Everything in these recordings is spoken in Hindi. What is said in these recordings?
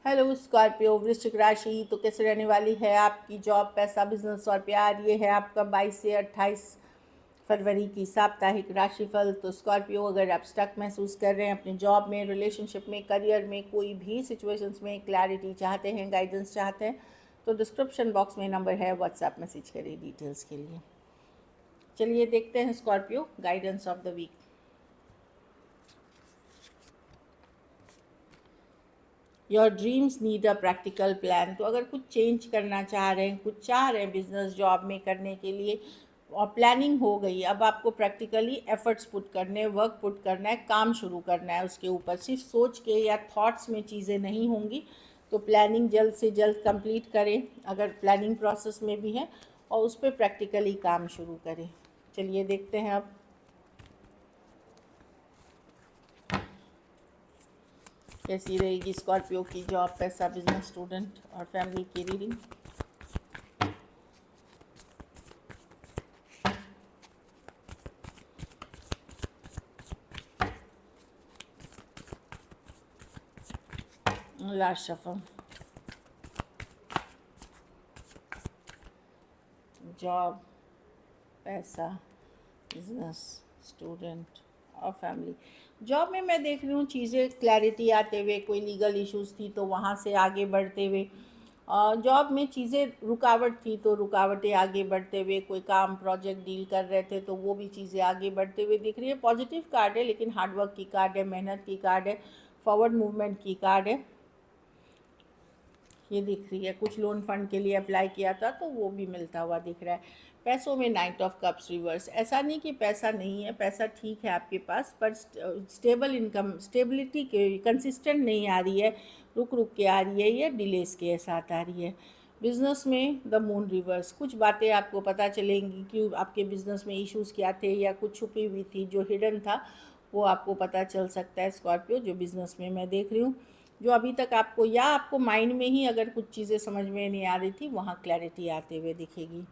हेलो स्कॉर्पियो, वृश्चिक राशि। तो कैसे रहने वाली है आपकी जॉब, पैसा, बिजनेस और प्यार। ये है आपका 22 से 28 फरवरी की साप्ताहिक राशिफल। तो स्कॉर्पियो, अगर आप स्टक महसूस कर रहे हैं अपने जॉब में, रिलेशनशिप में, करियर में, कोई भी सिचुएशंस में क्लैरिटी चाहते हैं, गाइडेंस चाहते हैं, तो डिस्क्रिप्शन बॉक्स में नंबर है, व्हाट्सएप मैसेज करिए डिटेल्स के लिए। चलिए देखते हैं Scorpio, guidance of the week. Your dreams need a practical plan. तो अगर कुछ चेंज करना चाह रहे हैं, कुछ चाह रहे हैं बिजनेस जॉब में करने के लिए, और प्लानिंग हो गई, अब आपको प्रैक्टिकली एफर्ट्स पुट करने, वर्क पुट करना है, काम शुरू करना है उसके ऊपर। सिर्फ सोच के या थॉट्स में चीज़ें नहीं होंगी। तो प्लानिंग जल्द से जल्द कंप्लीट करें अगर प्लानिंग प्रोसेस में भी है, और उस पर प्रैक्टिकली काम शुरू करें। चलिए देखते हैं अब कैसी रहेगी स्कॉर्पियो की जॉब, पैसा, बिजनेस, स्टूडेंट और फैमिली की रीडिंग। Last shuffle. जॉब, पैसा, बिजनेस, स्टूडेंट और फैमिली। जॉब में मैं देख रही हूँ चीज़ें क्लैरिटी आते हुए, कोई लीगल इश्यूज थी तो वहाँ से आगे बढ़ते हुए, जॉब में चीज़ें रुकावट थी तो रुकावटें आगे बढ़ते हुए, कोई काम प्रोजेक्ट डील कर रहे थे तो वो भी चीज़ें आगे बढ़ते हुए दिख रही है। पॉजिटिव कार्ड है, लेकिन हार्डवर्क की कार्ड है, मेहनत की कार्ड है, फॉरवर्ड मूवमेंट की कार्ड है, ये दिख रही है। कुछ लोन फंड के लिए अप्लाई किया था तो वो भी मिलता हुआ दिख रहा है। पैसों में नाइट ऑफ कप्स रिवर्स। ऐसा नहीं कि पैसा नहीं है, पैसा ठीक है आपके पास, पर स्टेबल इनकम, स्टेबिलिटी के कंसिस्टेंट नहीं आ रही है, रुक रुक के आ रही है, या डिलेस के साथ आ रही है। बिज़नेस में द मून रिवर्स। कुछ बातें आपको पता चलेंगी कि आपके बिज़नेस में इश्यूज़ क्या थे, या कुछ छुपी हुई थी जो हिडन था, वो आपको पता चल सकता है स्कॉर्पियो, जो बिज़नेस में मैं देख रही हूँ। जो अभी तक आपको, या आपको माइंड में ही अगर कुछ चीज़ें समझ में नहीं आ रही थी, वहाँ क्लैरिटी आते हुए दिखेगी।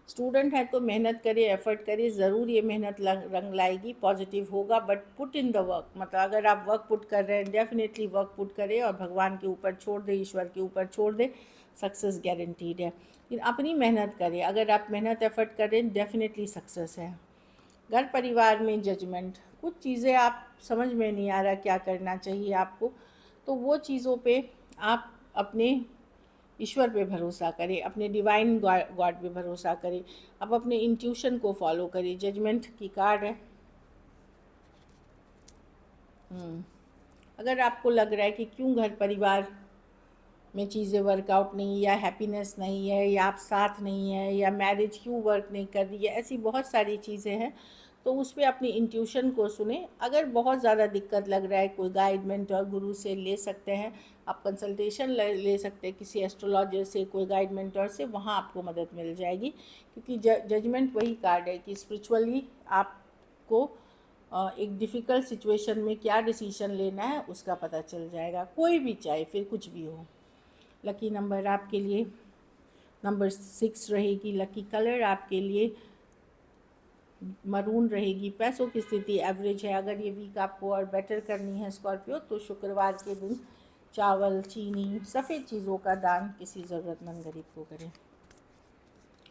स्टूडेंट है तो मेहनत करिए, एफर्ट करिए, ज़रूर ये मेहनत रंग लाएगी, पॉजिटिव होगा, but put in the work. मतलब अगर आप वर्क पुट कर रहे हैं, डेफिनेटली वर्क पुट करें और भगवान के ऊपर छोड़ दें, ईश्वर के ऊपर छोड़ दें, सक्सेस गारंटीड है। लेकिन अपनी मेहनत करें, अगर आप मेहनत एफर्ट करें, डेफिनेटली सक्सेस है। घर परिवार में जजमेंट, कुछ चीज़ें आप समझ में नहीं आ रहा क्या करना चाहिए आपको, तो वो चीज़ों पे आप अपने ईश्वर पे भरोसा करें, अपने डिवाइन गॉड पे भरोसा करें, आप अपने इंट्यूशन को फॉलो करें। जजमेंट की कार्ड है। अगर आपको लग रहा है कि क्यों घर परिवार में चीज़ें वर्कआउट नहीं, या हैप्पीनेस नहीं है, या आप साथ नहीं है, या मैरिज क्यों वर्क नहीं कर रही है, ऐसी बहुत सारी चीज़ें हैं, तो उस पर अपनी इंट्यूशन को सुने। अगर बहुत ज़्यादा दिक्कत लग रहा है, कोई गाइड मेंटर गुरु से ले सकते हैं, आप कंसल्टेशन ले सकते हैं किसी एस्ट्रोलॉजर से, कोई गाइड मेंटर से, वहाँ आपको मदद मिल जाएगी। क्योंकि जजमेंट वही कार्ड है कि स्पिरिचुअली आपको एक डिफ़िकल्ट सिचुएशन में क्या डिसीजन लेना है उसका पता चल जाएगा, कोई भी, चाहे फिर कुछ भी हो। लकी नंबर आपके लिए नंबर 6 रहेगी। लकी कलर आपके लिए मरून रहेगी। पैसों की स्थिति एवरेज है। अगर ये वीक आपको और बेटर करनी है स्कॉर्पियो, तो शुक्रवार के दिन चावल, चीनी, सफ़ेद चीज़ों का दान किसी ज़रूरतमंद गरीब को करें।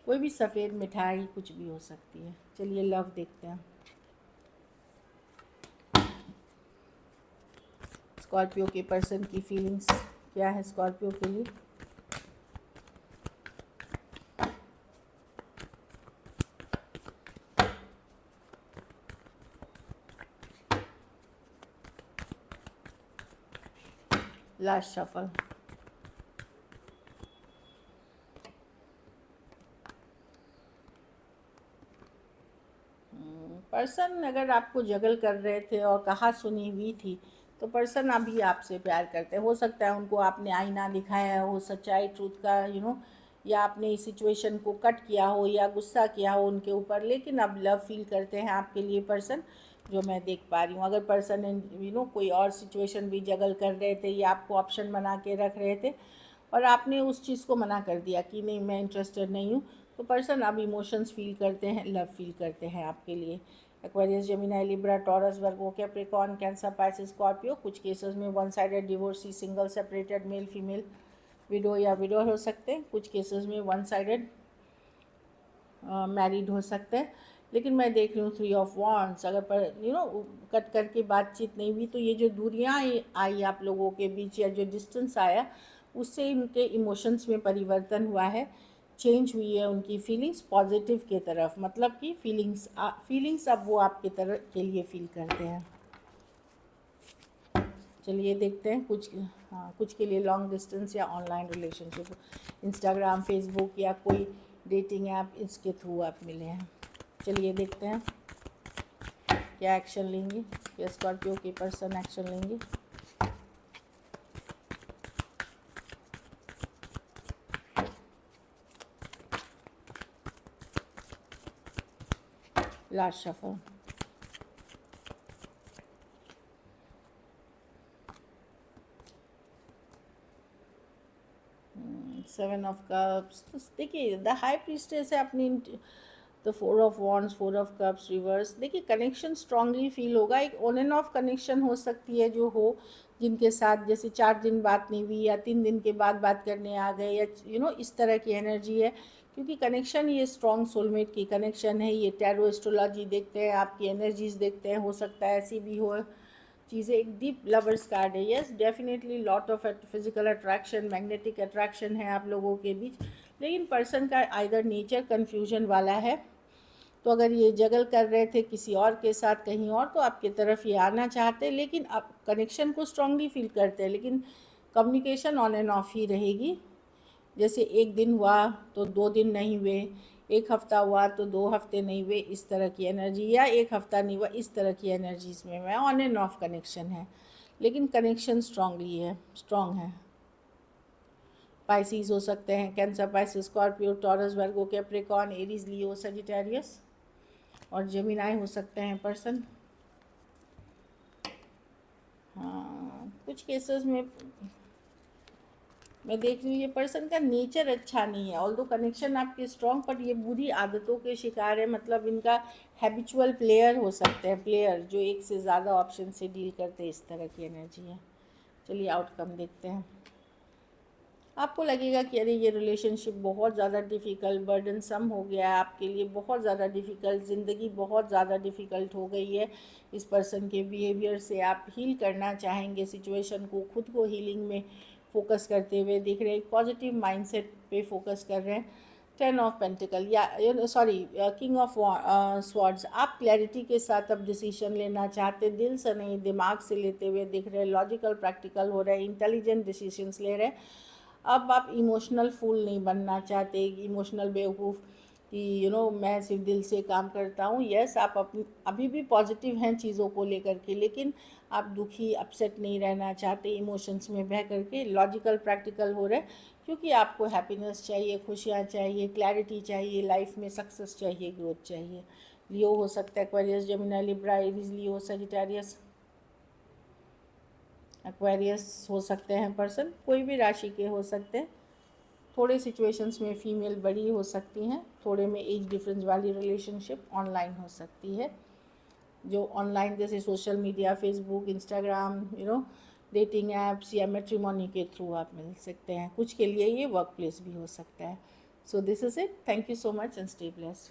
कोई भी सफ़ेद मिठाई कुछ भी हो सकती है। चलिए लव देखते हैं स्कॉर्पियो के पर्सन की फीलिंग्स क्या है स्कॉर्पियो के लिए। Last shuffle. पर्सन अगर आपको जगल कर रहे थे और कहा सुनी हुई थी, तो पर्सन अभी आपसे प्यार करते हैं। हो सकता है उनको आपने आईना दिखाया हो सच्चाई, ट्रूथ का, या आपने इस सिचुएशन को कट किया हो या गुस्सा किया हो उनके ऊपर, लेकिन अब लव फील करते हैं आपके लिए पर्सन, जो मैं देख पा रही हूँ। अगर पर्सन कोई और सिचुएशन भी जगल कर रहे थे, या आपको ऑप्शन बना के रख रहे थे और आपने उस चीज़ को मना कर दिया कि नहीं, मैं इंटरेस्टेड नहीं हूँ, तो पर्सन अब इमोशंस फील करते हैं, लव फील करते हैं आपके लिए। एक्वेरियस, जेमिनी, लिब्रा, टॉरस, वर्गो, कैप्रिकॉर्न, कैंसर, पाइसिस, स्कॉर्पियो। कुछ केसेस में one sided divorcee, single, separated, male female, window या विडोर हो सकते हैं। कुछ केसेस में वन साइडेड मैरिड हो सकते हैं। लेकिन मैं देख रही हूँ 3 ऑफ वॉन्ड्स, अगर पर कट करके बातचीत नहीं हुई तो ये जो दूरियाँ आई आप लोगों के बीच या जो डिस्टेंस आया उससे इनके इमोशंस में परिवर्तन हुआ है, चेंज हुई है उनकी फीलिंग्स पॉजिटिव के तरफ, मतलब कि फीलिंग्स अब वो आपके तरफ के लिए फील करते हैं। चलिए देखते हैं कुछ के लिए लॉन्ग डिस्टेंस या ऑनलाइन रिलेशनशिप, इंस्टाग्राम, फेसबुक या कोई डेटिंग ऐप, इसके थ्रू आप मिले हैं। चलिए देखते हैं क्या एक्शन लेंगे, क्या स्कॉर्पियो के पर्सन एक्शन लेंगे। Last shuffle. Seven of cups. तो देखिए द हाई प्रीस्टेस है अपनी, the 4 of wands, 4 of cups reverse. देखिए कनेक्शन स्ट्रांगली फील होगा, एक ऑन एंड ऑफ कनेक्शन हो सकती है जो हो, जिनके साथ जैसे 4 दिन बात नहीं हुई या 3 दिन के बाद बात करने आ गए या इस तरह की एनर्जी है, क्योंकि कनेक्शन ये स्ट्रॉन्ग सोलमेट की कनेक्शन है। ये टैरो एस्ट्रोलॉजी देखते हैं, आपकी एनर्जीज देखते हैं, हो सकता है ऐसी भी हो चीज़ें। एक डीप लवर्स कार्ड है, yes definitely lot of physical attraction, magnetic attraction है आप लोगों के बीच। लेकिन पर्सन का आइदर नेचर कन्फ्यूजन वाला है, तो अगर ये जगल कर रहे थे किसी और के साथ कहीं और, तो आपकी तरफ ये आना चाहते, लेकिन आप कनेक्शन को स्ट्रांगली फील करते हैं, लेकिन कम्युनिकेशन ऑन एंड ऑफ ही रहेगी। जैसे एक दिन हुआ तो 2 दिन नहीं हुए, एक हफ़्ता हुआ तो 2 हफ्ते नहीं हुए, इस तरह की एनर्जी, या एक हफ़्ता नहीं हुआ, इस तरह की एनर्जीज में मैं ऑन एंड ऑफ कनेक्शन है, लेकिन कनेक्शन स्ट्रॉन्ग है। पाइसिस हो सकते हैं, कैंसर, पाइसिस, स्कॉर्पियो, टॉरस, वर्गो, कैप्रिकॉर्न, एरीज, लियो, सजिटेरियस और जेमिनाई हो सकते हैं पर्सन। हाँ, कुछ केसेस में मैं देख रही हूँ ये पर्सन का नेचर अच्छा नहीं है, ऑल्दो कनेक्शन आपके स्ट्रॉन्ग, पर ये बुरी आदतों के शिकार है। मतलब इनका हैबिचुअल प्लेयर हो सकते हैं, प्लेयर जो एक से ज़्यादा ऑप्शन से डील करते हैं, इस तरह की एनर्जी है। चलिए आउटकम देखते हैं। आपको लगेगा कि अरे ये रिलेशनशिप बहुत ज़्यादा डिफ़िकल्ट, बर्डनसम हो गया है आपके लिए, बहुत ज़्यादा डिफ़िकल्ट, ज़िंदगी बहुत ज़्यादा डिफ़िकल्ट हो गई है। इस पर्सन के बिहेवियर से आप हील करना चाहेंगे सिचुएशन को, खुद को हीलिंग में फोकस करते हुए दिख रहे हैं, पॉजिटिव माइंडसेट पे फोकस कर रहे हैं। 10 ऑफ पेंटिकल या किंग ऑफ स्वॉर्ड्स। आप क्लैरिटी के साथ अब डिसीजन लेना चाहते, दिल से नहीं दिमाग से लेते हुए दिख रहे हैं, लॉजिकल प्रैक्टिकल हो रहे हैं, इंटेलिजेंट डिसीजंस ले रहे हैं। अब आप इमोशनल फूल नहीं बनना चाहते, इमोशनल बेवकूफ़ कि मैं सिर्फ दिल से काम करता हूँ। यस आप अभी भी पॉजिटिव हैं चीज़ों को लेकर के, लेकिन आप दुखी, अपसेट नहीं रहना चाहते इमोशंस में बह करके, लॉजिकल प्रैक्टिकल हो रहे हैं, क्योंकि आपको हैप्पीनेस चाहिए, खुशियाँ चाहिए, क्लैरिटी चाहिए, लाइफ में सक्सेस चाहिए, ग्रोथ चाहिए। लियो हो सकता है, एक्वेरियस, जेमिनी, लिब्रा, एरीज, लियो, सजिटेरियस, एक्वेरियस हो सकते हैं पर्सन, कोई भी राशि के हो सकते हैं। थोड़े सिचुएशंस में फीमेल बड़ी हो सकती हैं, थोड़े में एज डिफरेंस वाली रिलेशनशिप ऑनलाइन हो सकती है, जो ऑनलाइन जैसे social media, Facebook, Instagram, dating apps या मैट्रिमोनी के थ्रू आप मिल सकते हैं। कुछ के लिए ये वर्क प्लेस भी हो सकता है। So this is it, thank you so much and stay blessed.